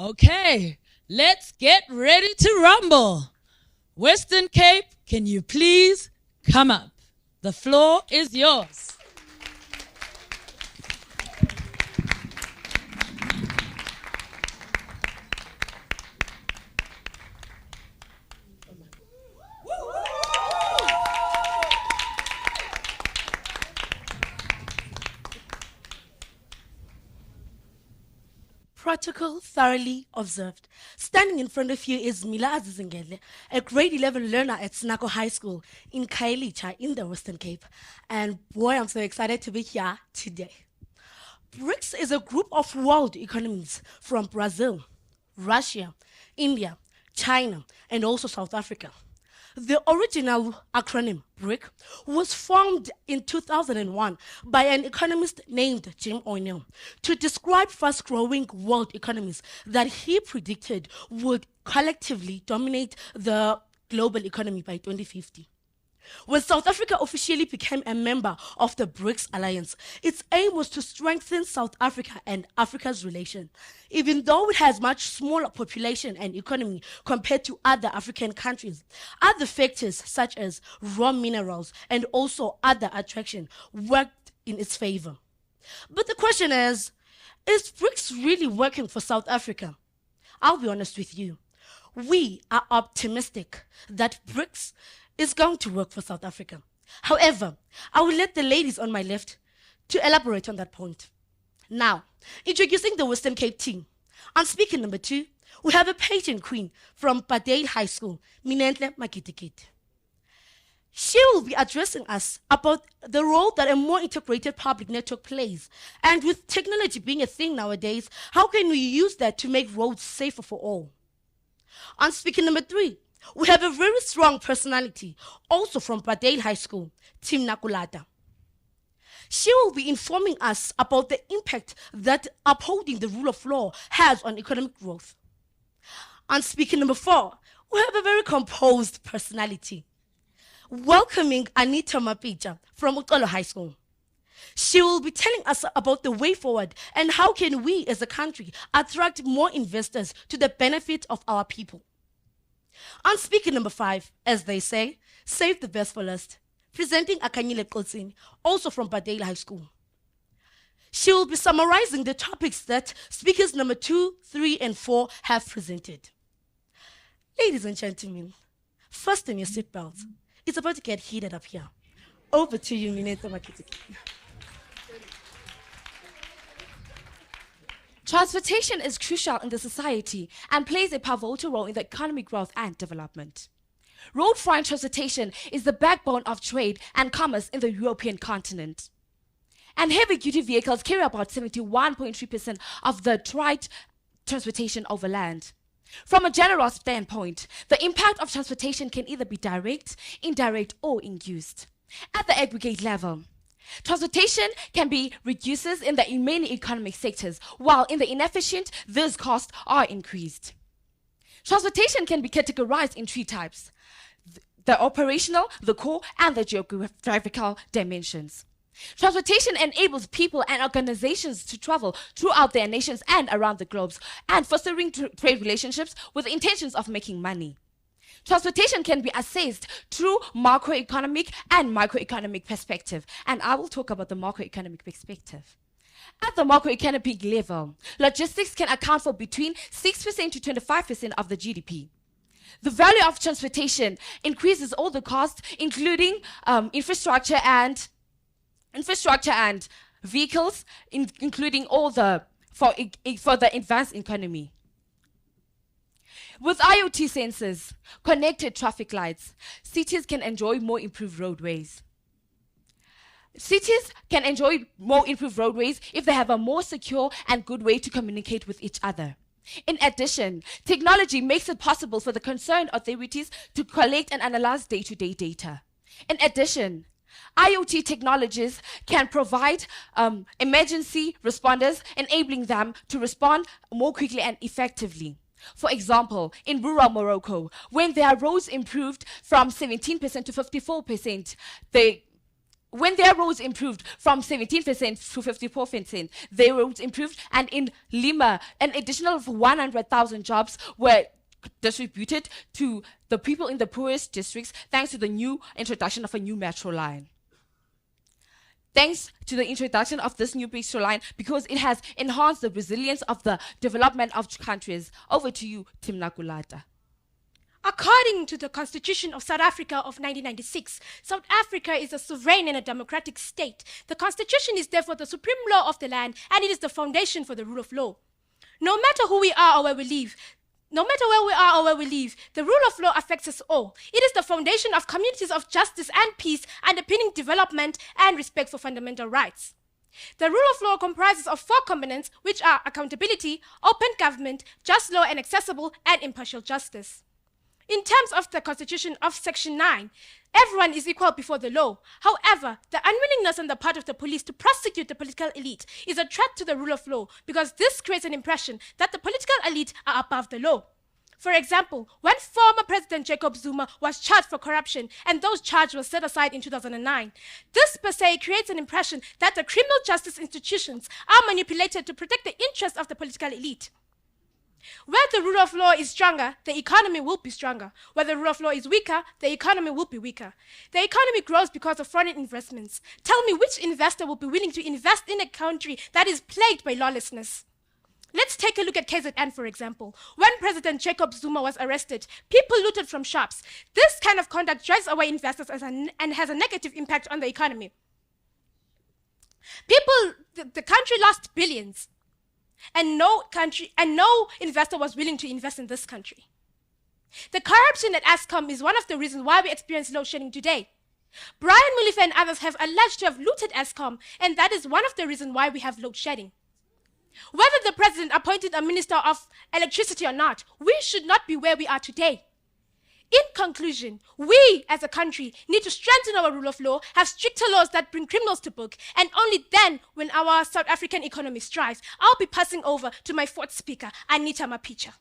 Okay, let's get ready to rumble. Western Cape, can you please come up? The floor is yours. Protocol thoroughly observed. Standing in front of you is Mila Azizingele, a grade 11 learner at Snako High School in Kailicha in the Western Cape. And boy, I'm so excited to be here today. BRICS is a group of world economies from Brazil, Russia, India, China, and also South Africa. The original acronym BRIC was formed in 2001 by an economist named Jim O'Neill to describe fast-growing world economies that he predicted would collectively dominate the global economy by 2050. When South Africa officially became a member of the BRICS alliance, its aim was to strengthen South Africa and Africa's relation. Even though it has much smaller population and economy compared to other African countries, other factors such as raw minerals and also other attraction worked in its favor. But the question is BRICS really working for South Africa? I'll be honest with you. We are optimistic that BRICS is going to work for South Africa. However, I will let the ladies on my left to elaborate on that point. Now, introducing the Western Cape team. On speaker number 2, we have a pageant queen from Padale High School, Minentle Makitikit. She will be addressing us about the role that a more integrated public network plays. And with technology being a thing nowadays, how can we use that to make roads safer for all? On speaker number 3, we have a very strong personality, also from Padale High School, Tim Nakulata. She will be informing us about the impact that upholding the rule of law has on economic growth. On speaker number 4, we have a very composed personality, welcoming Anita Mapija from Utolo High School. She will be telling us about the way forward and how can we as a country attract more investors to the benefit of our people. On speaker number 5, as they say, save the best for last, presenting Akanyile Kotsini, also from Padale High School. She will be summarizing the topics that speakers number 2, 3, and 4 have presented. Ladies and gentlemen, fasten your seatbelts. It's about to get heated up here. Over to you, Mineta Makiti. Transportation is crucial in the society and plays a pivotal role in the economic growth and development. Road-front transportation is the backbone of trade and commerce in the European continent. And heavy-duty vehicles carry about 71.3% of the trade transportation over land. From a general standpoint, the impact of transportation can either be direct, indirect, or induced. At the aggregate level, transportation can be reduces in the many economic sectors, while in the inefficient, these costs are increased. Transportation can be categorized in 3 types: the operational, the core, and the geographical dimensions. Transportation enables people and organizations to travel throughout their nations and around the globe, and fostering trade relationships with the intentions of making money. Transportation can be assessed through macroeconomic and microeconomic perspective, and I will talk about the macroeconomic perspective. At the macroeconomic level, logistics can account for between 6% to 25% of the GDP. The value of transportation increases all the costs, including infrastructure and vehicles, including all the for the advanced economy. With IoT sensors, connected traffic lights, cities can enjoy more improved roadways. Cities can enjoy more improved roadways if they have a more secure and good way to communicate with each other. In addition, technology makes it possible for the concerned authorities to collect and analyze day-to-day data. In addition, IoT technologies can provide emergency responders, enabling them to respond more quickly and effectively. For example, in rural Morocco, when their roads improved from 17% to 54%, when their roads improved from 17% to 54%, their roads improved, and in Lima, an additional 100,000 jobs were distributed to the people in the poorest districts thanks to the new introduction of a new metro line. Thanks to the introduction of this new metro line, because it has enhanced the resilience of the development of countries. Over to you, Timna Kulata. According to the Constitution of South Africa of 1996, South Africa is a sovereign and a democratic state. The Constitution is therefore the supreme law of the land, and it is the foundation for the rule of law. No matter who we are or where we live, the rule of law affects us all. It is the foundation of communities of justice and peace, underpinning development and respect for fundamental rights. The rule of law comprises of 4 components, which are accountability, open government, just law, and accessible and impartial justice. In terms of the Constitution of Section 9, everyone is equal before the law. However, the unwillingness on the part of the police to prosecute the political elite is a threat to the rule of law, because this creates an impression that the political elite are above the law. For example, when former President Jacob Zuma was charged for corruption and those charges were set aside in 2009, this per se creates an impression that the criminal justice institutions are manipulated to protect the interests of the political elite. Where the rule of law is stronger, the economy will be stronger. Where the rule of law is weaker, the economy will be weaker. The economy grows because of foreign investments. Tell me which investor will be willing to invest in a country that is plagued by lawlessness? Let's take a look at KZN, for example. When President Jacob Zuma was arrested, people looted from shops. This kind of conduct drives away investors and has a negative impact on the economy. The country lost billions. And no investor was willing to invest in this country. The corruption at Eskom is one of the reasons why we experience load shedding today. Brian Mulife and others have alleged to have looted Eskom, and that is one of the reasons why we have load shedding. Whether the president appointed a minister of electricity or not, we should not be where we are today. In conclusion, we as a country need to strengthen our rule of law, have stricter laws that bring criminals to book, and only then, when our South African economy strives, I'll be passing over to my 4th speaker, Anita Mapicha.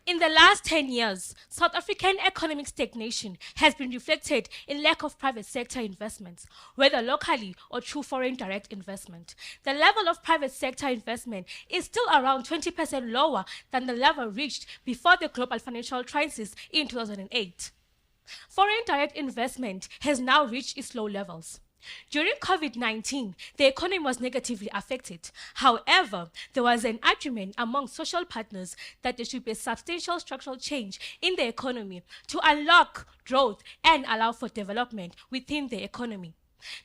In the last 10 years, South African economic stagnation has been reflected in lack of private sector investments, whether locally or through foreign direct investment. The level of private sector investment is still around 20% lower than the level reached before the global financial crisis in 2008. Foreign direct investment has now reached its low levels. During COVID-19, the economy was negatively affected. However, there was an agreement among social partners that there should be a substantial structural change in the economy to unlock growth and allow for development within the economy.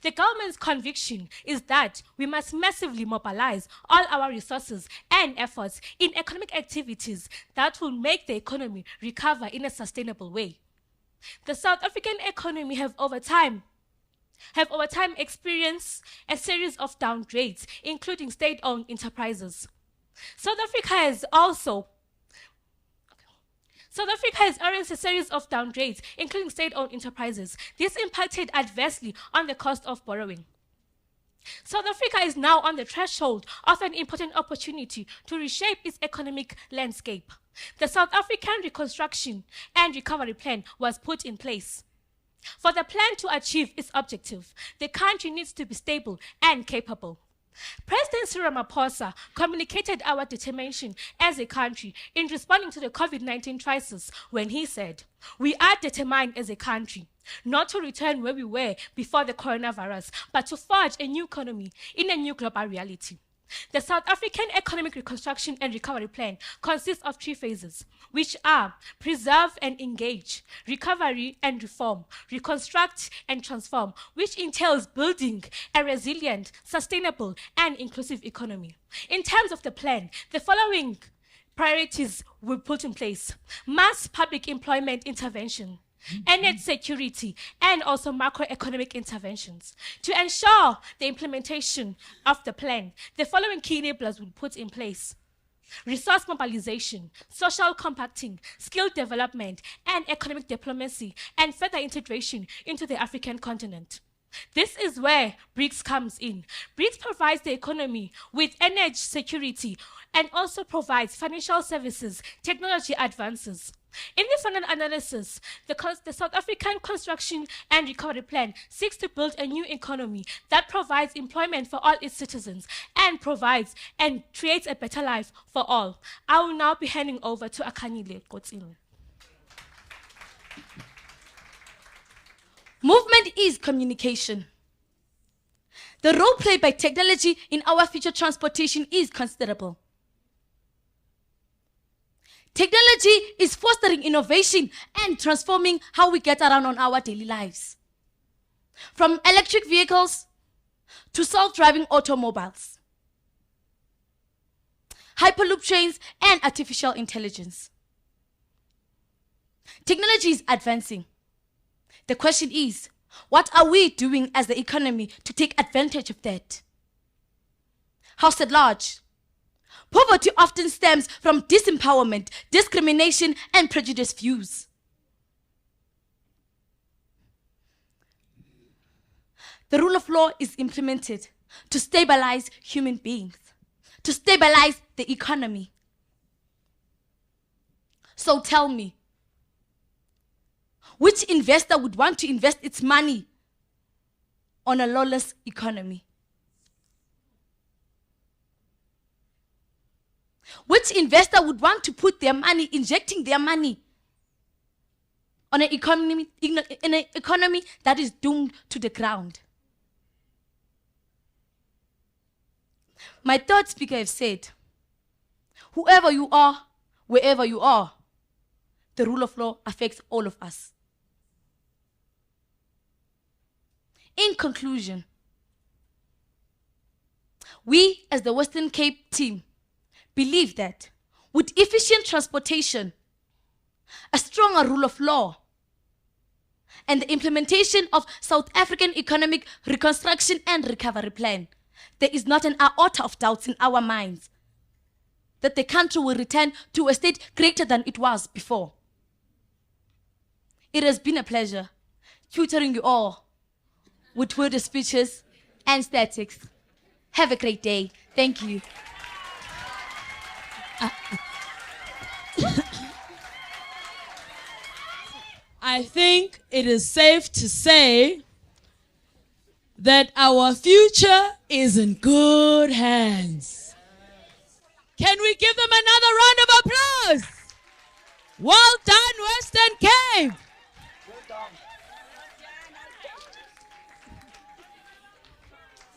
The government's conviction is that we must massively mobilize all our resources and efforts in economic activities that will make the economy recover in a sustainable way. The South African economy have over time experienced a series of downgrades, including state-owned enterprises. South Africa has experienced a series of downgrades, including state-owned enterprises. This impacted adversely on the cost of borrowing. South Africa is now on the threshold of an important opportunity to reshape its economic landscape. The South African Reconstruction and Recovery Plan was put in place. For the plan to achieve its objective, the country needs to be stable and capable. President Cyril Ramaphosa communicated our determination as a country in responding to the COVID-19 crisis when he said, "We are determined as a country not to return where we were before the coronavirus, but to forge a new economy in a new global reality." The South African Economic Reconstruction and Recovery Plan consists of 3 phases, which are preserve and engage, recovery and reform, reconstruct and transform, which entails building a resilient, sustainable, and inclusive economy. In terms of the plan, the following priorities were put in place: mass public employment intervention, energy security, and also macroeconomic interventions. To ensure the implementation of the plan, the following key enablers will be put in place: resource mobilization, social compacting, skill development, and economic diplomacy, and further integration into the African continent. This is where BRICS comes in. BRICS provides the economy with energy security and also provides financial services, technology advances. In the final analysis, the South African Construction and Recovery Plan seeks to build a new economy that provides employment for all its citizens and provides and creates a better life for all. I will now be handing over to Akanyile Kotsile. Movement is communication. The role played by technology in our future transportation is considerable. Technology is fostering innovation and transforming how we get around on our daily lives. From electric vehicles to self-driving automobiles, hyperloop trains, and artificial intelligence. Technology is advancing. The question is, what are we doing as the economy to take advantage of that? House at large. Poverty often stems from disempowerment, discrimination, and prejudiced views. The rule of law is implemented to stabilize human beings, to stabilize the economy. So tell me, which investor would want to invest its money on a lawless economy? Which investor would want to put their money, injecting their money on an economy, in an economy that is doomed to the ground? My third speaker has said, whoever you are, wherever you are, the rule of law affects all of us. In conclusion, we as the Western Cape team believe that with efficient transportation, a stronger rule of law, and the implementation of South African Economic Reconstruction and Recovery Plan, there is not an iota of doubts in our minds that the country will return to a state greater than it was before. It has been a pleasure tutoring you all with worded speeches and statics. Have a great day. Thank you. I think it is safe to say that our future is in good hands. Can we give them another round of applause? Well done, Western Cape.